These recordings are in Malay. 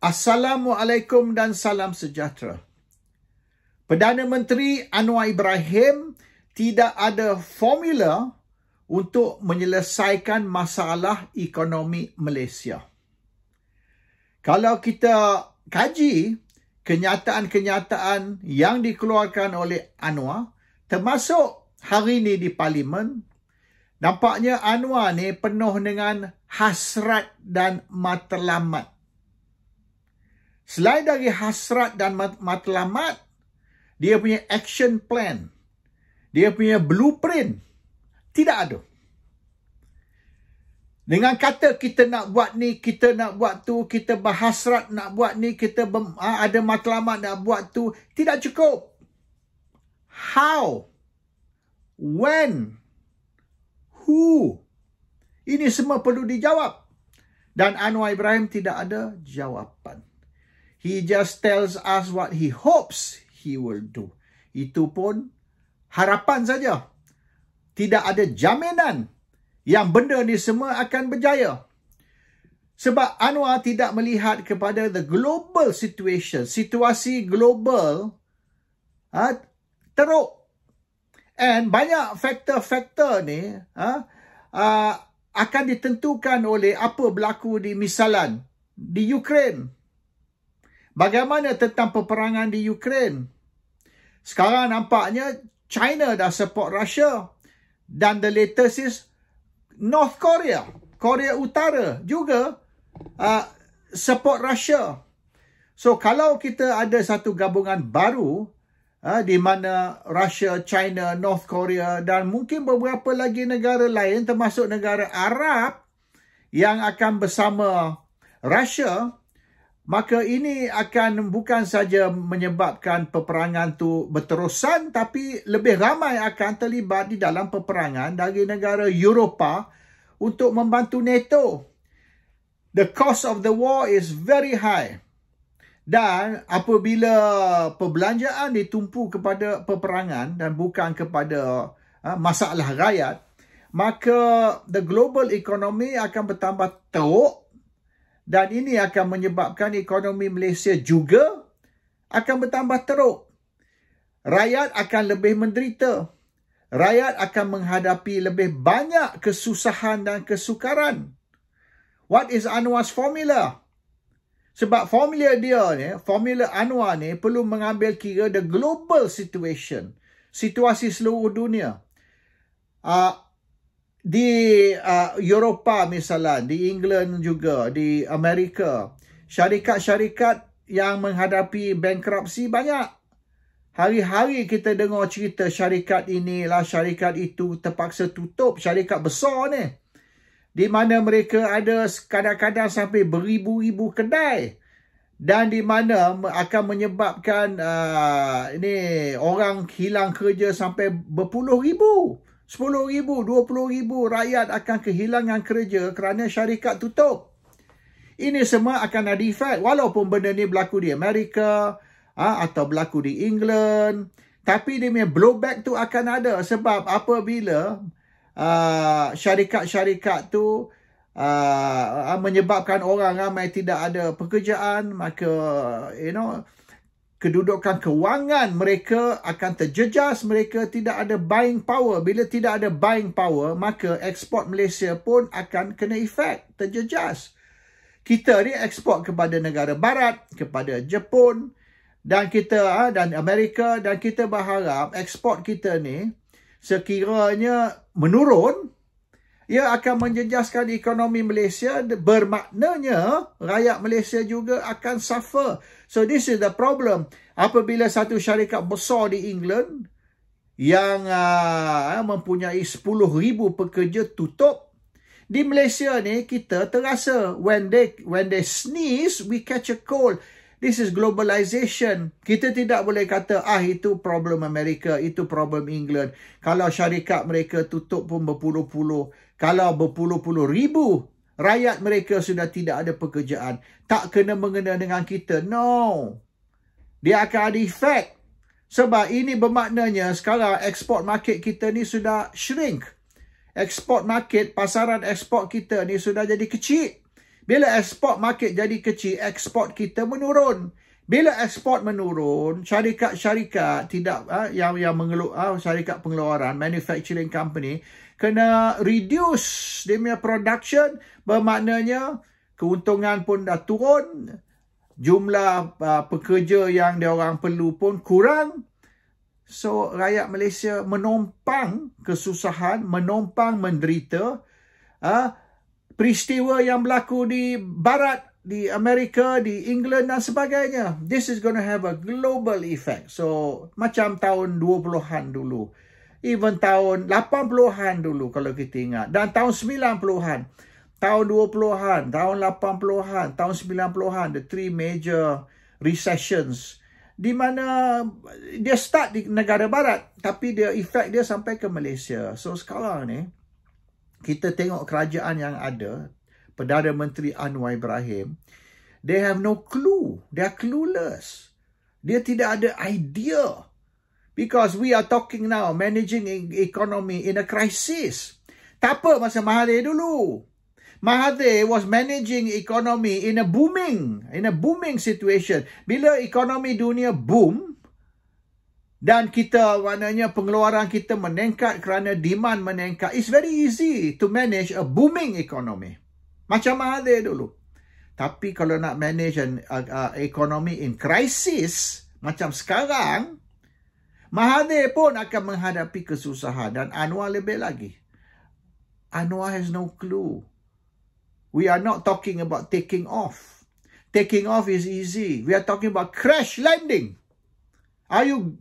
Assalamualaikum dan salam sejahtera. Perdana Menteri Anwar Ibrahim tidak ada formula untuk menyelesaikan masalah ekonomi Malaysia. Kalau kita kaji kenyataan-kenyataan yang dikeluarkan oleh Anwar, termasuk hari ini di Parlimen, nampaknya Anwar ni penuh dengan hasrat dan matlamat. Selain dari hasrat dan matlamat, dia punya action plan, dia punya blueprint, tidak ada. Dengan kata kita nak buat ni, kita nak buat tu, kita berhasrat nak buat ni, kita ada matlamat nak buat tu, tidak cukup. How? When? Who? Ini semua perlu dijawab. Dan Anwar Ibrahim tidak ada jawapan. He just tells us what he hopes he will do. Itu pun harapan saja. Tidak ada jaminan yang benda ni semua akan berjaya. Sebab Anwar tidak melihat kepada the global situation. Situasi global teruk. And banyak faktor-faktor ni akan ditentukan oleh apa berlaku di misalan di Ukraine. Bagaimana tentang peperangan di Ukraine? Sekarang nampaknya China dah support Russia. Dan the latest is North Korea. Korea Utara juga support Russia. So kalau kita ada satu gabungan baru di mana Russia, China, North Korea dan mungkin beberapa lagi negara lain termasuk negara Arab yang akan bersama Russia, maka ini akan bukan saja menyebabkan peperangan tu berterusan, tapi lebih ramai akan terlibat di dalam peperangan dari negara Eropah untuk membantu NATO. The cost of the war is very high. Dan apabila perbelanjaan ditumpu kepada peperangan dan bukan kepada masalah rakyat, maka the global economy akan bertambah teruk. Dan ini akan menyebabkan ekonomi Malaysia juga akan bertambah teruk. Rakyat akan lebih menderita. Rakyat akan menghadapi lebih banyak kesusahan dan kesukaran. What is Anwar's formula? Sebab formula dia ni, formula Anwar ni perlu mengambil kira the global situation. Situasi seluruh dunia. Di Eropah misalnya, di England juga, di Amerika, syarikat-syarikat yang menghadapi bankruptcy banyak. Hari-hari kita dengar cerita syarikat inilah, syarikat itu terpaksa tutup, syarikat besar ni. Di mana mereka ada kadang-kadang sampai beribu-ribu kedai. Dan di mana akan menyebabkan orang hilang kerja sampai berpuluh ribu. 10,000, 20,000 rakyat akan kehilangan kerja kerana syarikat tutup. Ini semua akan ada efek. Walaupun benda ni berlaku di Amerika atau berlaku di England. Tapi dia punya blowback tu akan ada. Sebab apabila syarikat-syarikat tu menyebabkan orang ramai tidak ada pekerjaan, maka kedudukan kewangan mereka akan terjejas, mereka tidak ada buying power. Bila tidak ada buying power, maka ekspor Malaysia pun akan kena efek, terjejas. Kita ni ekspor kepada negara barat, kepada Jepun dan kita dan Amerika, dan kita berharap ekspor kita ni sekiranya menurun, ia akan menjejaskan ekonomi Malaysia, bermaknanya rakyat Malaysia juga akan suffer. So this is the problem. Apabila satu syarikat besar di England yang mempunyai 10,000 pekerja tutup, di Malaysia ni kita terasa when they sneeze, we catch a cold. This is globalization. Kita tidak boleh kata, itu problem Amerika, itu problem England. Kalau syarikat mereka tutup pun berpuluh-puluh. Kalau berpuluh-puluh ribu, rakyat mereka sudah tidak ada pekerjaan. Tak kena-mengena dengan kita. No. Dia akan ada efek. Sebab ini bermaknanya sekarang export market kita ni sudah shrink. Export market, pasaran ekspor kita ni sudah jadi kecil. Bila ekspor market jadi kecil, ekspor kita menurun. Bila ekspor menurun, syarikat-syarikat tidak yang syarikat pengeluaran, manufacturing company kena reduce dia punya production, bermaknanya keuntungan pun dah turun, jumlah pekerja yang dia orang perlu pun kurang. So rakyat Malaysia menompang kesusahan, menompang menderita. Peristiwa yang berlaku di barat, di Amerika, di England dan sebagainya. This is going to have a global effect. So, macam tahun 20-an dulu. Even tahun 80-an dulu kalau kita ingat. Dan tahun 90-an. Tahun 20-an, tahun 80-an, tahun 90-an. The three major recessions. Di mana dia start di negara barat. Tapi dia effect dia sampai ke Malaysia. So, sekarang ni, kita tengok kerajaan yang ada, Perdana Menteri Anwar Ibrahim, they have no clue. They are clueless. Dia tidak ada idea. Because we are talking now, managing economy in a crisis. Tak apa masa Mahathir dulu. Mahathir was managing economy in a booming situation. Bila ekonomi dunia boom, dan kita, maknanya pengeluaran kita meningkat kerana demand meningkat, it's very easy to manage a booming economy. Macam Mahathir dulu. Tapi kalau nak manage ekonomi in crisis, macam sekarang, Mahathir pun akan menghadapi kesusahan. Dan Anwar lebih lagi. Anwar has no clue. We are not talking about taking off. Taking off is easy. We are talking about crash landing. Are you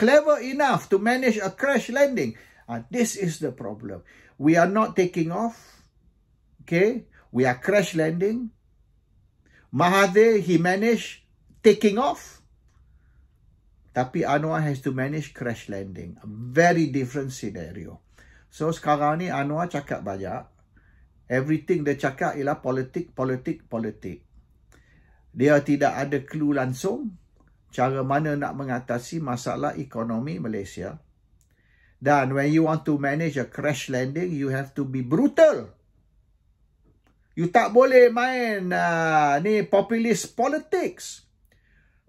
clever enough to manage a crash landing? This is the problem. We are not taking off. Okay? We are crash landing. Mahathir, he managed taking off. Tapi Anwar has to manage crash landing. A very different scenario. So sekarang ni Anwar cakap banyak. Everything dia cakap ialah politik. Dia tidak ada clue langsung cara mana nak mengatasi masalah ekonomi Malaysia. Dan when you want to manage a crash landing, you have to be brutal. You tak boleh main populist politics.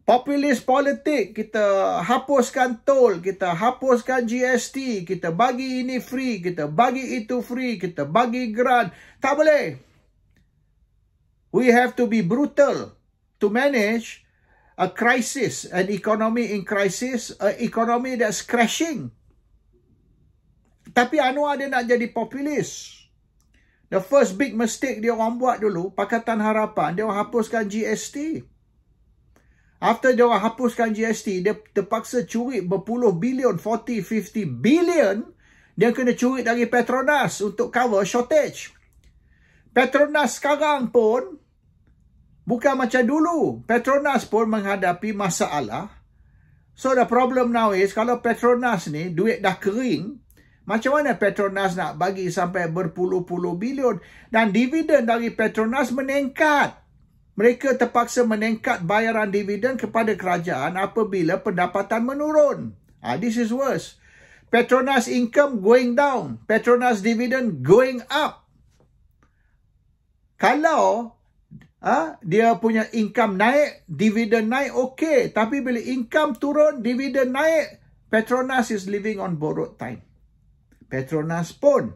Populist politik, kita hapuskan tol, kita hapuskan GST, kita bagi ini free, kita bagi itu free, kita bagi grant. Tak boleh. We have to be brutal to manage a crisis, an economy in crisis, an economy that's crashing. Tapi Anwar dia nak jadi populis. The first big mistake dia orang buat dulu, Pakatan Harapan, dia orang hapuskan GST. After dia orang hapuskan GST, dia terpaksa curi berpuluh bilion, 40, 50 billion, dia kena curi dari Petronas untuk cover shortage. Petronas sekarang pun, bukan macam dulu. Petronas pun menghadapi masalah. So the problem now is, kalau Petronas ni, duit dah kering, macam mana Petronas nak bagi sampai berpuluh-puluh bilion? Dan dividen dari Petronas meningkat. Mereka terpaksa meningkat bayaran dividen kepada kerajaan apabila pendapatan menurun. This is worse. Petronas income going down. Petronas dividend going up. Kalau dia punya income naik, dividen naik, okey. Tapi bila income turun, dividen naik, Petronas is living on borrowed time. Petronas pun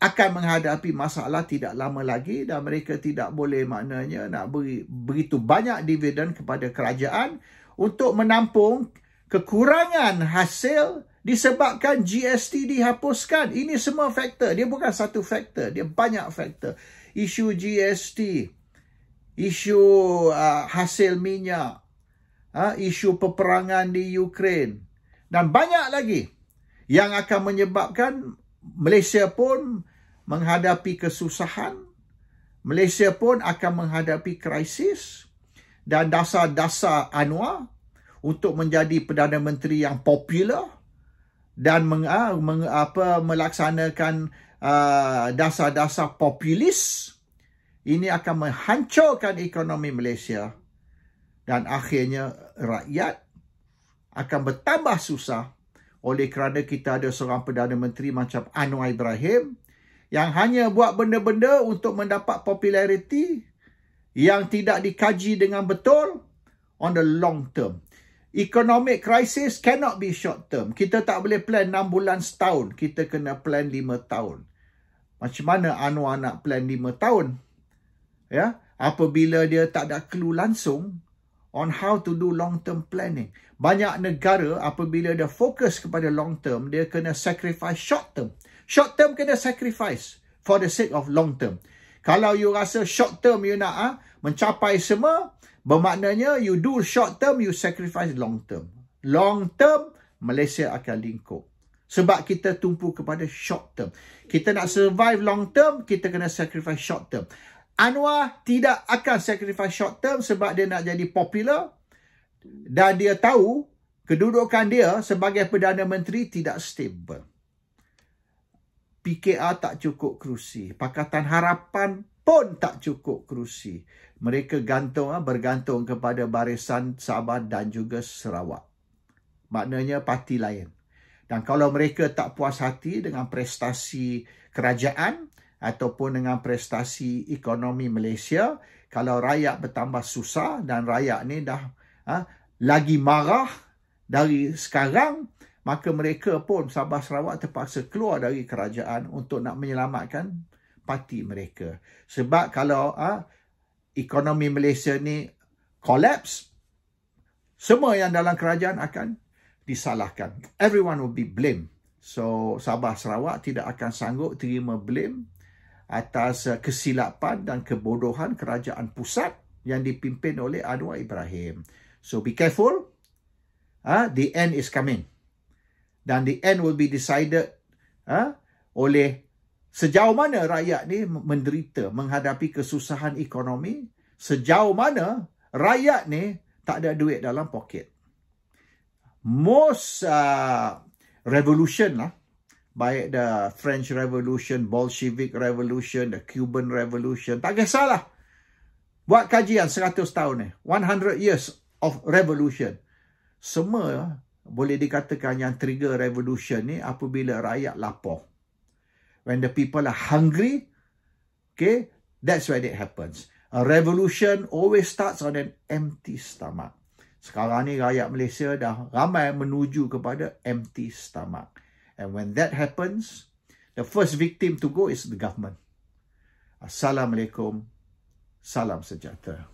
akan menghadapi masalah tidak lama lagi dan mereka tidak boleh maknanya nak beri begitu banyak dividen kepada kerajaan untuk menampung kekurangan hasil disebabkan GST dihapuskan. Ini semua faktor. Dia bukan satu faktor. Dia banyak faktor. Isu GST, isu hasil minyak, isu peperangan di Ukraine dan banyak lagi yang akan menyebabkan Malaysia pun menghadapi kesusahan. Malaysia pun akan menghadapi krisis. Dan dasar-dasar Anwar untuk menjadi Perdana Menteri yang popular dan melaksanakan dasar-dasar populis, ini akan menghancurkan ekonomi Malaysia. Dan akhirnya rakyat akan bertambah susah oleh kerana kita ada seorang Perdana Menteri macam Anwar Ibrahim yang hanya buat benda-benda untuk mendapat populariti yang tidak dikaji dengan betul on the long term. Economic crisis cannot be short term. Kita tak boleh plan 6 bulan setahun. Kita kena plan 5 tahun. Macam mana Anwar nak plan 5 tahun? Ya, apabila dia tak ada clue langsung on how to do long term planning. Banyak negara apabila dia fokus kepada long term, dia kena sacrifice short term. Short term kena sacrifice for the sake of long term. Kalau you rasa short term you nak mencapai semua, bermaknanya you do short term, you sacrifice long term. Long term, Malaysia akan lingkup. Sebab kita tumpu kepada short term. Kita nak survive long term, kita kena sacrifice short term. Anwar tidak akan sacrifice short term sebab dia nak jadi popular. Dan dia tahu kedudukan dia sebagai Perdana Menteri tidak stable. PKR tak cukup kerusi. Pakatan Harapan pun tak cukup kerusi. Mereka bergantung kepada Barisan Sabah dan juga Sarawak. Maknanya parti lain. Dan kalau mereka tak puas hati dengan prestasi kerajaan ataupun dengan prestasi ekonomi Malaysia, kalau rakyat bertambah susah dan rakyat ni dah lagi marah dari sekarang, maka mereka pun Sabah Sarawak terpaksa keluar dari kerajaan untuk nak menyelamatkan parti mereka. Sebab kalau ekonomi Malaysia ni collapse, semua yang dalam kerajaan akan disalahkan. Everyone will be blamed. So Sabah Sarawak tidak akan sanggup terima blame atas kesilapan dan kebodohan kerajaan pusat yang dipimpin oleh Anwar Ibrahim. So be careful. The end is coming. Dan the end will be decided oleh sejauh mana rakyat ni menderita menghadapi kesusahan ekonomi, sejauh mana rakyat ni tak ada duit dalam poket. Most revolution lah, baik the French Revolution, Bolshevik Revolution, the Cuban Revolution, tak kisahlah. Buat kajian 100 tahun ni, 100 years of revolution. Semua boleh dikatakan yang trigger revolution ni apabila rakyat lapar. When the people are hungry, okay, that's when it happens. A revolution always starts on an empty stomach. Sekarang ni rakyat Malaysia dah ramai menuju kepada empty stomach. And when that happens, the first victim to go is the government. Assalamualaikum. Salam sejahtera.